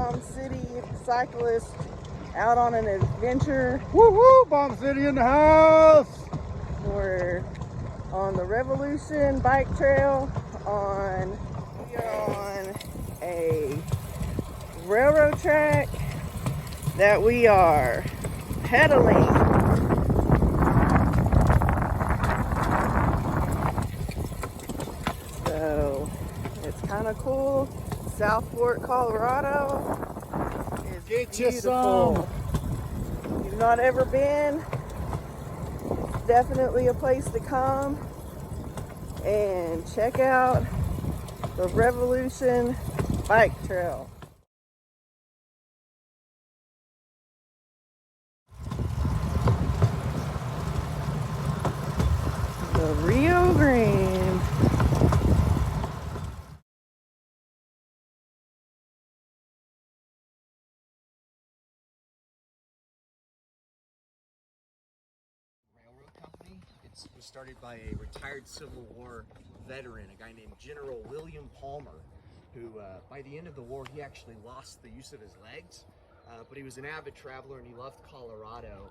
Bomb City cyclist out on an adventure. Woo woo! Bomb City in the house! We're on the Revolution bike trail. We are on a railroad track that we are pedaling. So it's kind of cool. South Fork, Colorado is beautiful. If you've not ever been, it's definitely a place to come and check out the Revolution bike trail. The Rio Grande. Railroad company. It was started by a retired Civil War veteran, a guy named General William Palmer, who by the end of the war he actually lost the use of his legs, but he was an avid traveler and he loved Colorado,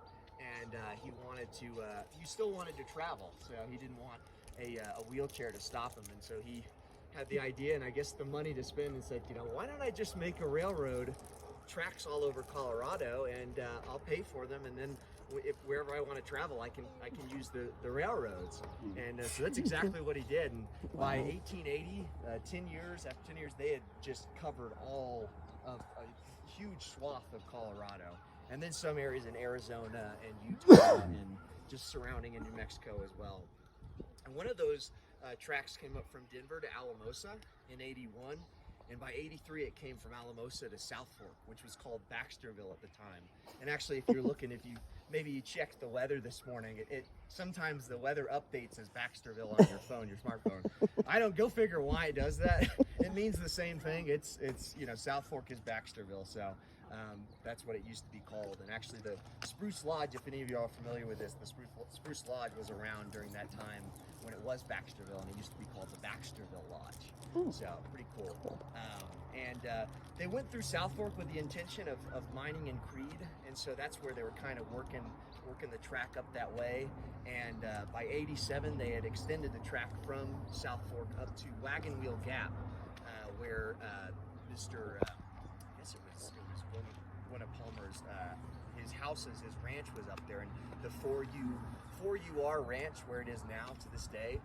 and he still wanted to travel, so he didn't want a wheelchair to stop him, and so he had the idea and I guess the money to spend and said, why don't I just make a railroad tracks all over Colorado, and I'll pay for them, and then wherever I want to travel, I can use the railroads. And so that's exactly what he did. And by 1880, 10 years, they had just covered all of a huge swath of Colorado, and then some areas in Arizona and Utah and just surrounding in New Mexico as well. And one of those tracks came up from Denver to Alamosa in 81. And by 83, it came from Alamosa to South Fork, which was called Baxterville at the time. And actually, if you're looking, maybe you checked the weather this morning, sometimes the weather updates as Baxterville on your phone, your smartphone. Go figure why it does that. It means the same thing. It's South Fork is Baxterville, so that's what it used to be called. And actually, the Spruce Lodge, if any of you are familiar with this, the Spruce Lodge was around during that time when it was Baxterville, and it used to be called the Baxterville Lodge. So pretty cool. They went through South Fork with the intention of mining in Creed, and so that's where they were kind of working the track up that way. And by 87, they had extended the track from South Fork up to Wagon Wheel Gap, where Mr. I guess it was one of Palmer's his houses, his ranch was up there, and the 4UR ranch where it is now to this day.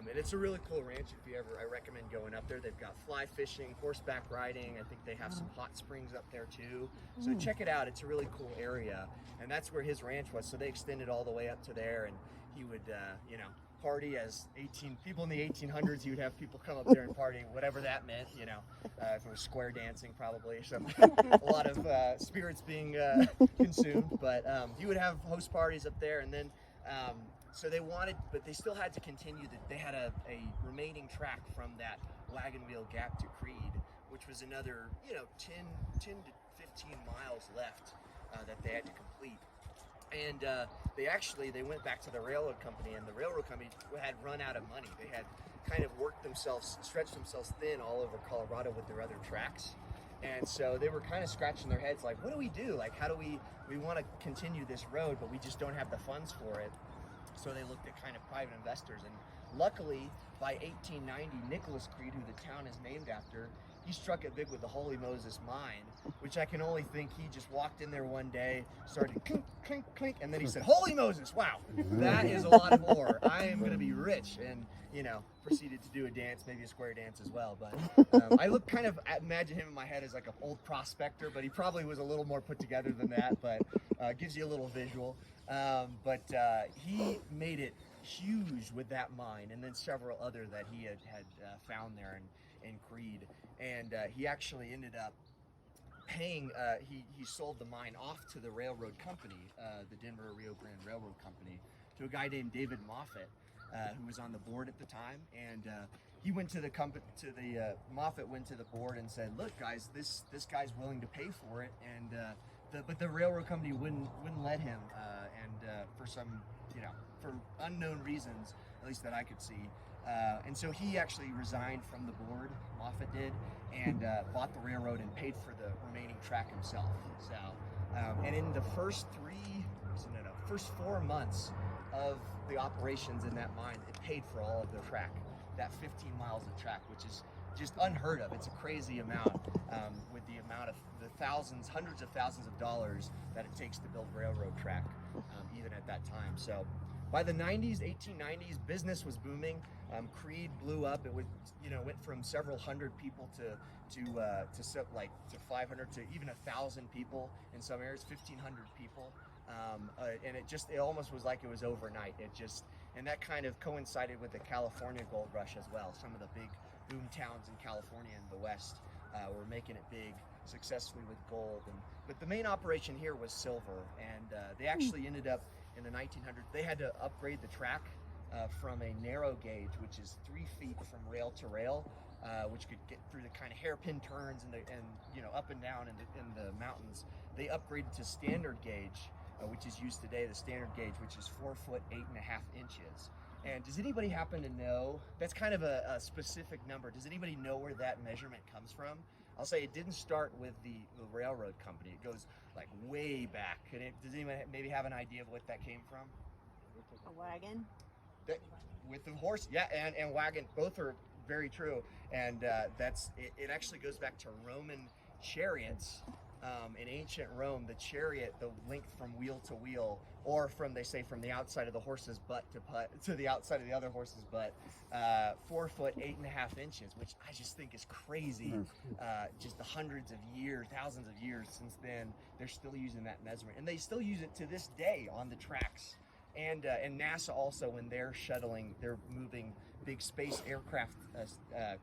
And it's a really cool ranch. I recommend going up there. They've got fly fishing, horseback riding. I think they have some hot springs up there too. So check it out. It's a really cool area. And that's where his ranch was. So they extended all the way up to there, and he would, party as people in the 1800s. He would have people come up there and party, whatever that meant, if it was square dancing, probably. So a lot of spirits being consumed. But he would have host parties up there, and then so but they still had to continue. They had a remaining track from that Wagon Wheel Gap to Creed, which was another 10 to 15 miles left that they had to complete. And they went back to the railroad company, and the railroad company had run out of money. They had kind of stretched themselves thin all over Colorado with their other tracks. And so they were kind of scratching their heads like, what do we do? Like, how do we want to continue this road, but we just don't have the funds for it. So they looked at kind of private investors, and luckily by 1890, Nicholas Creed, who the town is named after, he struck it big with the Holy Moses mine, which I can only think he just walked in there one day, started clink, clink, clink, and then he said, "Holy Moses, wow, that is a lot of ore. I am going to be rich," and proceeded to do a dance, maybe a square dance as well. But I imagine him in my head as like an old prospector, but he probably was a little more put together than that, but gives you a little visual. But he made it huge with that mine, and then several other that he had found there in Creed. And he actually ended up paying, he sold the mine off to the railroad company, the Denver Rio Grande Railroad Company, to a guy named David Moffett, who was on the board at the time. And he went to the company, Moffett went to the board and said, "Look, guys, this guy's willing to pay for it." And but the railroad company wouldn't let him, and for some, for unknown reasons, at least that I could see. And so he actually resigned from the board, Moffett did, and bought the railroad and paid for the remaining track himself. So, and in the first first 4 months of the operations in that mine, it paid for all of the track, that 15 miles of track, which is just unheard of. It's a crazy amount with the amount of the hundreds of thousands of dollars that it takes to build railroad track, even at that time. So by the 1890s, business was booming. Creed blew up. It went from several hundred people to 500 to even 1,000 people in some areas, 1,500 people. And it almost was like it was overnight. And that kind of coincided with the California gold rush as well. Some of the big boom towns in California and the West were making it big successfully with gold. But the main operation here was silver, and they actually ended up in the 1900s. They had to upgrade the track from a narrow gauge, which is 3 feet from rail to rail, which could get through the kind of hairpin turns and up and down in the mountains. They upgraded to standard gauge, which is used today, the standard gauge, which is 4 foot 8.5 inches. And does anybody happen to know, that's kind of a specific number, does anybody know where that measurement comes from? I'll say it didn't start with the railroad company. It goes like way back. Does anyone maybe have an idea of what that came from? A wagon? With the horse, yeah, and wagon, both are very true. And it actually goes back to Roman chariots. In ancient Rome, the chariot, the length from wheel to wheel, or from the outside of the horse's butt to the outside of the other horse's butt, 4 foot 8.5 inches, which I just think is crazy. Just the hundreds of years, thousands of years since then, they're still using that measurement, and they still use it to this day on the tracks. And NASA also, when they're moving big space aircraft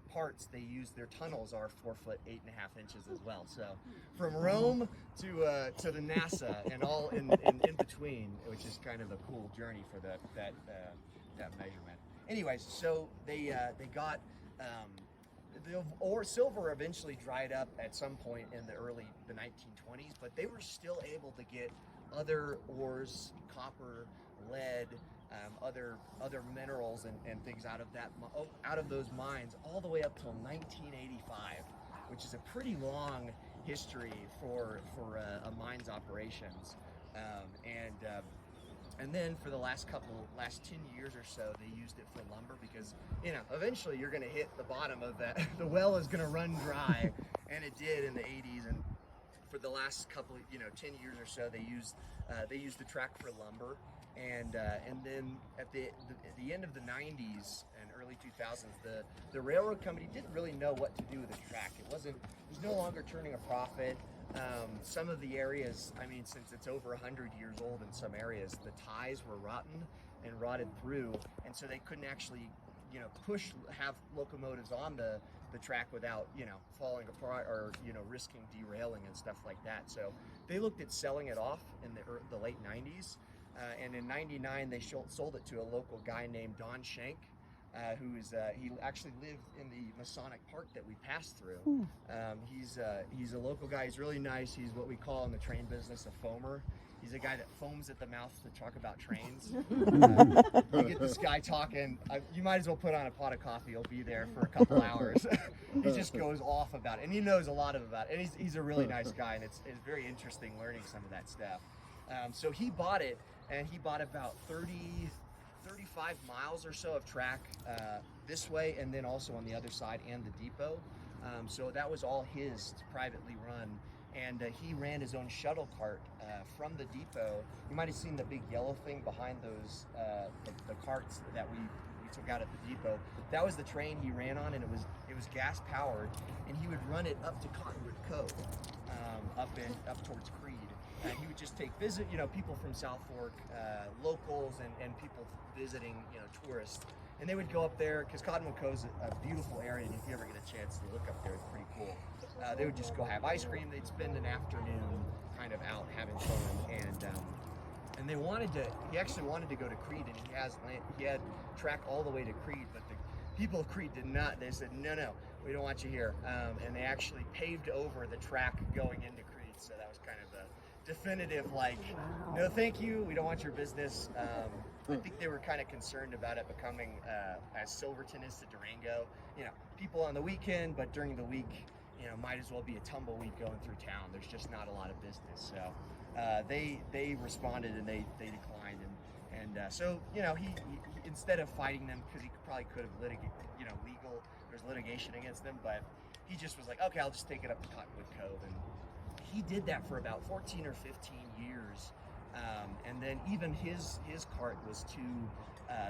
parts, they use their tunnels are 4 foot 8.5 inches as well. So from Rome to the NASA and all in between, which is kind of a cool journey for that measurement. Anyways, so they got silver eventually dried up at some point in the 1920s, but they were still able to get other ores, copper, lead, other minerals and things out of those mines all the way up till 1985, which is a pretty long history for a mine's operations. And then for the last 10 years or so, they used it for lumber because eventually you're going to hit the bottom of that. The well is going to run dry, and it did in the 80s. And for the last 10 years or so, they used the track for lumber. And then at the end of the 90s and early 2000s, the railroad company didn't really know what to do with the track. It was no longer turning a profit. Some of the areas, since it's over 100 years old in some areas, the ties were rotten and rotted through, and so they couldn't actually have locomotives on the track without falling apart or risking derailing and stuff like that. So they looked at selling it off in the late 90s. And in '99, they sold it to a local guy named Don Shank, he actually lived in the Masonic Park that we passed through. He's a local guy. He's really nice. He's what we call in the train business a foamer. He's a guy that foams at the mouth to talk about trains. You get this guy talking, you might as well put on a pot of coffee. He'll be there for a couple hours. He just goes off about it, and he knows a lot about it. And he's a really nice guy, and it's very interesting learning some of that stuff. So he bought it, and he bought about 35 miles or so of track this way, and then also on the other side and the depot. So that was all his, privately run. And he ran his own shuttle cart from the depot. You might have seen the big yellow thing behind those the carts that we took out at the depot. That was the train he ran on, and it was gas powered. And he would run it up to Cottonwood Cove, up towards Creed. And he would just take people from South Fork, locals, and people visiting, tourists. And they would go up there because Cottonwood Cove is a beautiful area, and if you ever get a chance to look up there, it's pretty cool. They would just go have ice cream. They'd spend an afternoon kind of out having fun, and he actually wanted to go to Creed, and he had track all the way to Creed, but the people of Creed did not. They said, no, we don't want you here. And they actually paved over the track going into Creed, so that was kind of a definitive, no thank you, we don't want your business. I think they were kind of concerned about it becoming as Silverton is to Durango. You know, people on the weekend, but during the week, you know, might as well be a tumbleweed going through town. There's just not a lot of business. So they responded and they declined, and so you know he instead of fighting them, because he probably could have there's litigation against them, but he just was like, okay, I'll just take it up to Cottonwood Cove, and he did that for about 14 or 15 years. And then even his cart was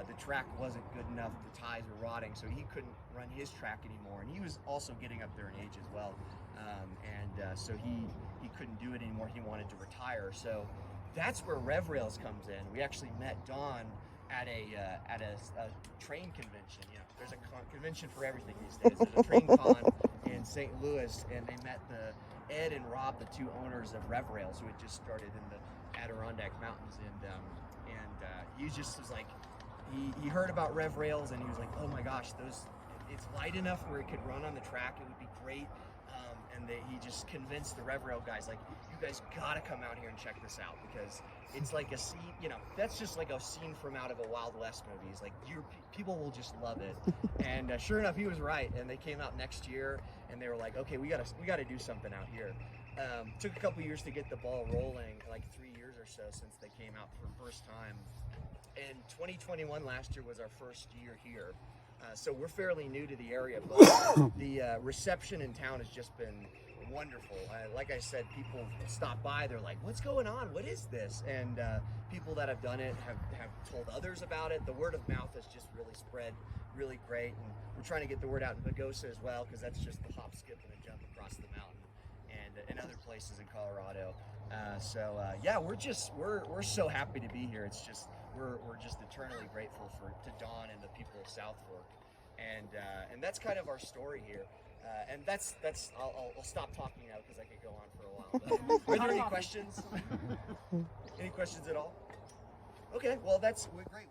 the track wasn't good enough, the ties were rotting, so he couldn't run his track anymore, and he was also getting up there in age as well, so he couldn't do it anymore. He wanted to retire, so that's where Rev Rails comes in. We actually met Don at a train convention. You know, there's a convention for everything these days. There's a train con in St. Louis, and they met Ed and Rob, the two owners of Rev Rails, who had just started in the Adirondack Mountains, and he just was like, he heard about Rev Rails, and he was like, oh my gosh, it's light enough where it could run on the track, it would be great. And he just convinced the Rev Rail guys, like, you guys gotta come out here and check this out, because it's like a scene, you know, that's just like a scene from out of a Wild West movie. It's like, people will just love it. And sure enough, he was right, and they came out next year, and they were like, okay, we gotta do something out here. Took a couple years to get the ball rolling, like 3 years or so since they came out for the first time. And 2021 last year was our first year here. So we're fairly new to the area, but the reception in town has just been wonderful. Like I said, people stop by, they're like, what's going on? What is this? And people that have done it have told others about it. The word of mouth has just really spread really great. And we're trying to get the word out in Pagosa as well, because that's just the hop, skip, and a jump across the mountain, and in other places in Colorado. Yeah, we're so happy to be here. It's just, we're just eternally grateful to Don and the people of South Fork, and that's kind of our story here. And that's I'll stop talking now, because I could go on for a while. But are there any questions? Any questions at all? Okay, well, we're great.